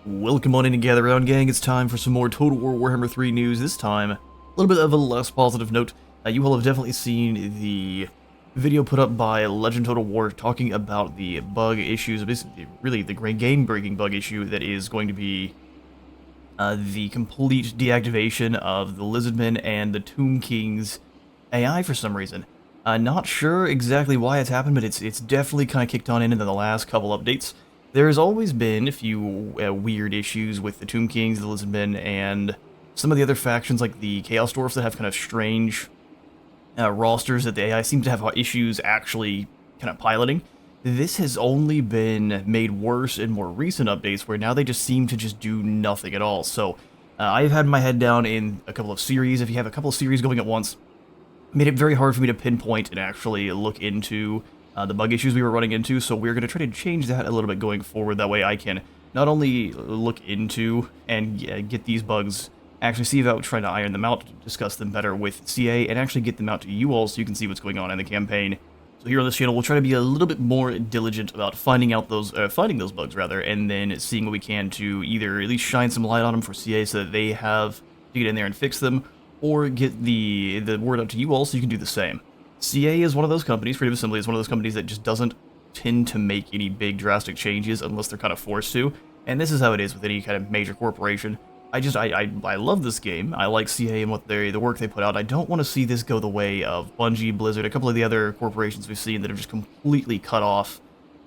Welcome on in and gather around, gang. It's time for some more Total War Warhammer 3 news. This time, a little bit of a less positive note. You all have definitely seen the video put up by Legend Total War talking about the bug issues, basically really the great game-breaking bug issue that is going to be the complete deactivation of the Lizardmen and the Tomb Kings AI for some reason. Not sure exactly why it's happened, but it's definitely kind of kicked on in the last couple updates. There's always been a few weird issues with the Tomb Kings, the Lizardmen, and some of the other factions like the Chaos Dwarfs that have kind of strange rosters that the AI seem to have issues actually kind of piloting. This has only been made worse in more recent updates where now they just seem to just do nothing at all. So I've had my head down in a couple of series. If you have a couple of series going at once, made it very hard for me to pinpoint and actually look into the bug issues we were running into, so we're going to try to change that a little bit going forward. That way I can not only look into and get these bugs, actually see about trying to iron them out, discuss them better with CA, and actually get them out to you all so you can see what's going on in the campaign. So here on this channel, we'll try to be a little bit more diligent about finding those bugs, and then seeing what we can to either at least shine some light on them for CA so that they have to get in there and fix them, or get the word out to you all so you can do the same. CA is one of those companies, Freedom Assembly is one of those companies that just doesn't tend to make any big drastic changes unless they're kind of forced to, and this is how it is with any kind of major corporation. I love this game. I like CA and the work they put out. I don't want to see this go the way of Bungie, Blizzard, a couple of the other corporations we've seen that have just completely cut off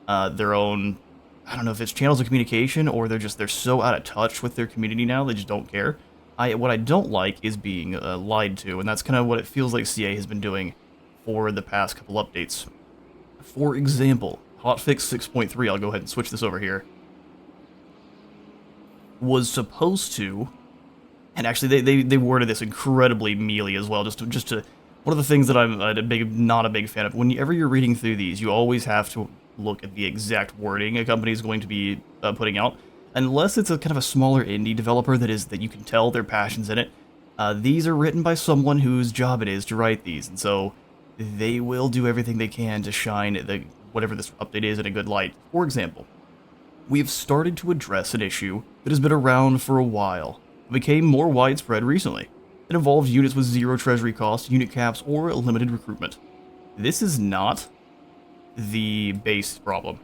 their own, I don't know if it's channels of communication or they're so out of touch with their community now, they just don't care. What I don't like is being lied to, and that's kind of what it feels like CA has been doing for the past couple updates. For example, hotfix 6.3, I'll go ahead and switch this over here, was supposed to, and actually they worded this incredibly mealy as well, just to one of the things that I'm not a big fan of. Whenever you're reading through these, you always have to look at the exact wording a company is going to be putting out, unless it's a kind of a smaller indie developer that you can tell their passion's in it. These are written by someone whose job it is to write these, and so they will do everything they can to shine whatever this update is in a good light. For example, we've started to address an issue that has been around for a while. It became more widespread recently. It involved units with zero treasury costs, unit caps, or limited recruitment. This is not the base problem,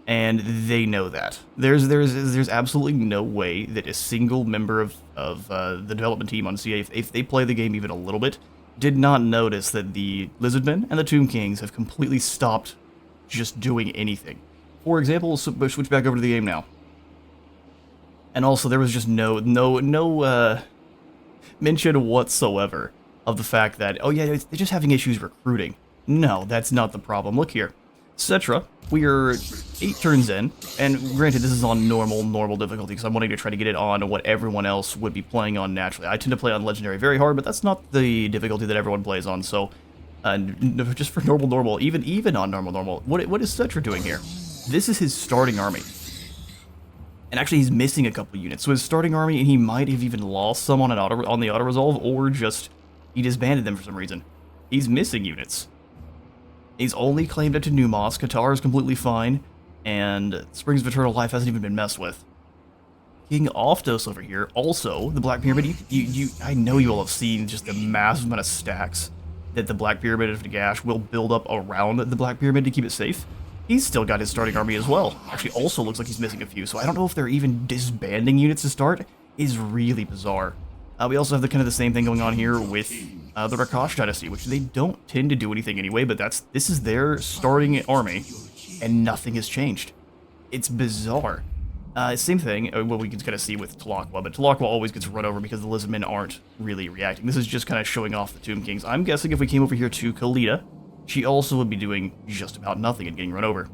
and they know that. There's absolutely no way that a single member of the development team on CA, if they play the game even a little bit, did not notice that the Lizardmen and the Tomb Kings have completely stopped just doing anything. For example, we'll switch back over to the game now. And also, there was just no mention whatsoever of the fact that, oh yeah, they're just having issues recruiting. No, that's not the problem. Look here. Cetra, we are 8 turns in, and granted this is on normal difficulty because I'm wanting to try to get it on what everyone else would be playing on naturally. I tend to play on Legendary very hard, but that's not the difficulty that everyone plays on, so just for normal, even on normal, what is Cetra doing here? This is his starting army. And actually he's missing a couple units, so his starting army, and he might have even lost some on the auto-resolve, or just he disbanded them for some reason. He's missing units. He's only claimed it to Numos, Qatar is completely fine, and Springs of Eternal Life hasn't even been messed with. King Oftos over here, also, the Black Pyramid, I know you all have seen just the massive amount of stacks that the Black Pyramid of Nagash will build up around the Black Pyramid to keep it safe. He's still got his starting army as well. Actually, also looks like he's missing a few, so I don't know if they're even disbanding units to start. Is really bizarre. We also have the same thing going on here with the Rakash Dynasty, which they don't tend to do anything anyway, but this is their starting army, and nothing has changed. It's bizarre. Same thing, what we can kind of see with Talakwa, but Talakwa always gets run over because the Lizardmen aren't really reacting. This is just kind of showing off the Tomb Kings. I'm guessing if we came over here to Khalida, she also would be doing just about nothing and getting run over.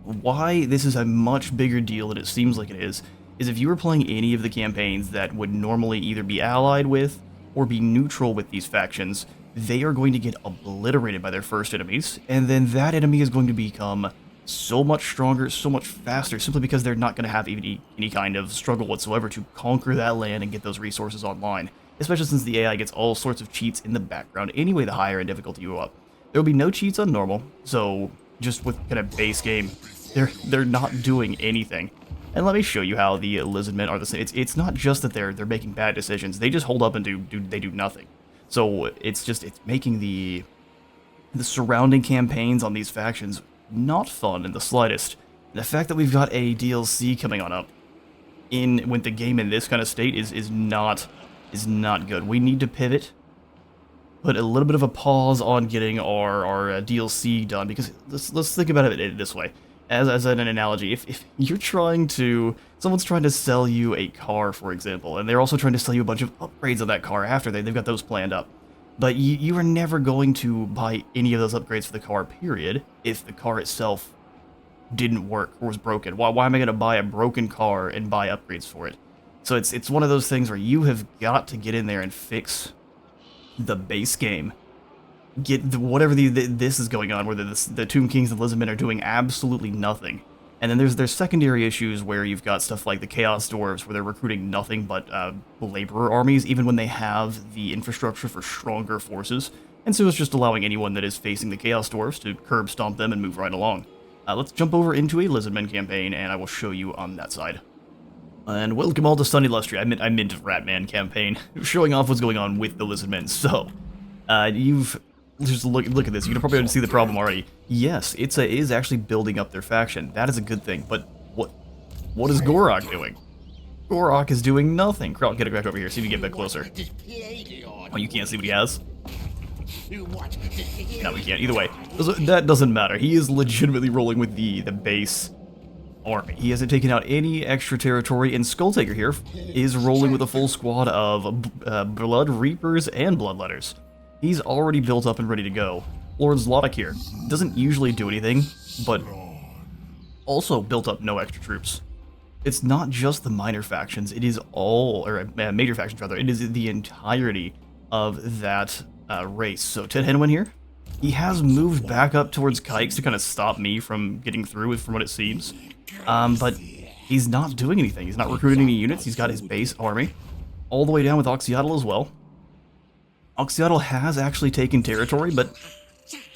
Why this is a much bigger deal than it seems like it is if you were playing any of the campaigns that would normally either be allied with or be neutral with these factions, they are going to get obliterated by their first enemies, and then that enemy is going to become so much stronger, so much faster, simply because they're not going to have any kind of struggle whatsoever to conquer that land and get those resources online, especially since the AI gets all sorts of cheats in the background anyway the higher in difficulty you go up. There will be no cheats on normal, so just with kind of base game, they're not doing anything. And let me show you how the Lizardmen are the same. It's not just that they're making bad decisions. They just hold up and do nothing. So it's making the surrounding campaigns on these factions not fun in the slightest. The fact that we've got a DLC coming on up with the game in this kind of state is not good. We need to pivot, put a little bit of a pause on getting our DLC done, because let's think about it this way. As an analogy, if you're someone's trying to sell you a car, for example, and they're also trying to sell you a bunch of upgrades of that car after they've got those planned up. But you are never going to buy any of those upgrades for the car, period, if the car itself didn't work or was broken. Why am I going to buy a broken car and buy upgrades for it? So it's one of those things where you have got to get in there and fix the base game. Get whatever this is going on, where the Tomb Kings and Lizardmen are doing absolutely nothing. And then there's secondary issues where you've got stuff like the Chaos Dwarves, where they're recruiting nothing but laborer armies, even when they have the infrastructure for stronger forces. And so it's just allowing anyone that is facing the Chaos Dwarves to curb stomp them and move right along. Let's jump over into a Lizardmen campaign, and I will show you on that side. And welcome all to Sunny Lustria. I meant Ratman campaign, showing off what's going on with the Lizardmen. So, you've just look at this. You can probably see the problem already. Yes, it is actually building up their faction. That is a good thing. But what is Gorok doing? Gorok is doing nothing. Krell, get it back over here. See if you get a bit closer. Oh, you can't see what he has? No, we can't. Either way, that doesn't matter. He is legitimately rolling with the base army. He hasn't taken out any extra territory, and Skulltaker here is rolling with a full squad of Blood Reapers and Bloodletters. He's already built up and ready to go. Lord Zlotic here doesn't usually do anything, but also built up no extra troops. It's not just the minor factions, it is major factions rather, it is the entirety of that race. So Ted Henwin here, he has moved back up towards Kikes to kind of stop me from getting through, from what it seems. But he's not doing anything. He's not recruiting any units. He's got his base army all the way down with Oxyatl as well. Oxyatl has actually taken territory, but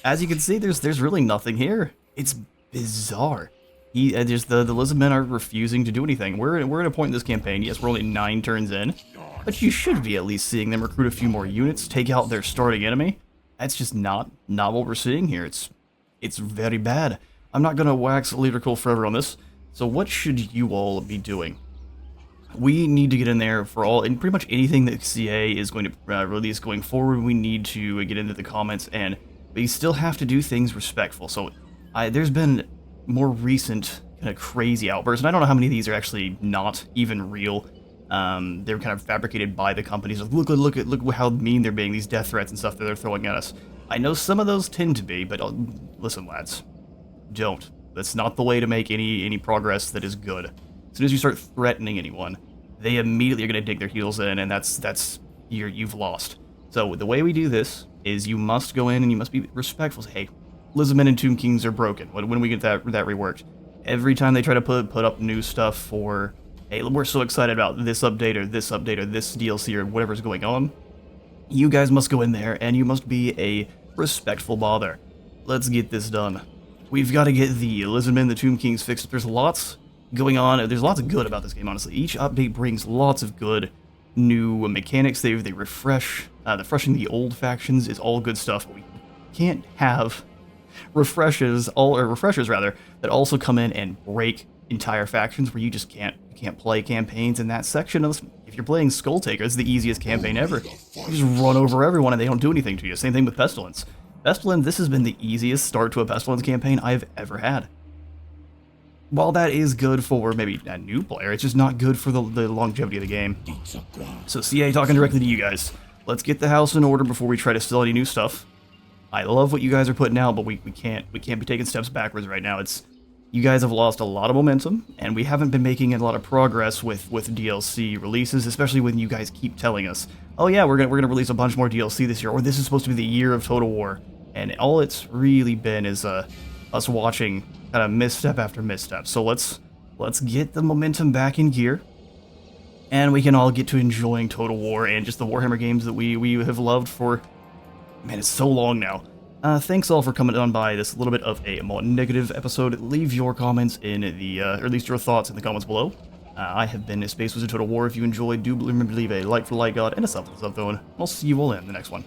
as you can see, there's really nothing here. It's bizarre. The Lizardmen are refusing to do anything. We're at a point in this campaign. Yes, we're only 9 turns in, but you should be at least seeing them recruit a few more units, take out their starting enemy. That's just not what we're seeing here. It's very bad. I'm not gonna wax lyrical forever on this. So what should you all be doing? We need to get in there and pretty much anything that CA is going to release going forward. We need to get into the comments, and we still have to do things respectful. So there's been more recent kind of crazy outbursts, and I don't know how many of these are actually not even real. They're kind of fabricated by the companies. Like, look how mean they're being. These death threats and stuff that they're throwing at us. I know some of those tend to be, but listen, lads, don't. That's not the way to make any progress that is good. As soon as you start threatening anyone, they immediately are going to dig their heels in, and you've lost. So the way we do this is you must go in and you must be respectful. Say, hey, Lizardmen and Tomb Kings are broken. When we get that reworked? Every time they try to put up new stuff for, hey, we're so excited about this update or this DLC or whatever's going on, you guys must go in there and you must be a respectful bother. Let's get this done. We've got to get the Lizardmen, the Tomb Kings fixed. There's lots going on. There's lots of good about this game, honestly. Each update brings lots of good new mechanics. They refresh. Refreshing the old factions is all good stuff. But we can't have refreshes rather that also come in and break entire factions where you just can't play campaigns in that section. If you're playing Skulltaker, it's the easiest campaign ever. You just run over everyone and they don't do anything to you. Same thing with Pestilence. Pestilence, this has been the easiest start to a Pestilence campaign I've ever had. While that is good for maybe a new player, it's just not good for the longevity of the game. So CA, talking directly to you guys, let's get the house in order before we try to sell any new stuff. I love what you guys are putting out, but we can't be taking steps backwards right now. You guys have lost a lot of momentum, and we haven't been making a lot of progress with DLC releases, especially when you guys keep telling us, oh yeah, we're gonna release a bunch more DLC this year, or this is supposed to be the year of Total War. And all it's really been is us watching kind of misstep after misstep. So let's get the momentum back in gear, and we can all get to enjoying Total War and just the Warhammer games that we have loved for, man, it's so long now. Thanks all for coming on by this little bit of a more negative episode. Leave your comments in the, or at least your thoughts in the comments below. I have been Space Wizard Total War. If you enjoyed, do remember to leave a like for the like god and a sub for the sub, though, and I'll see you all in the next one.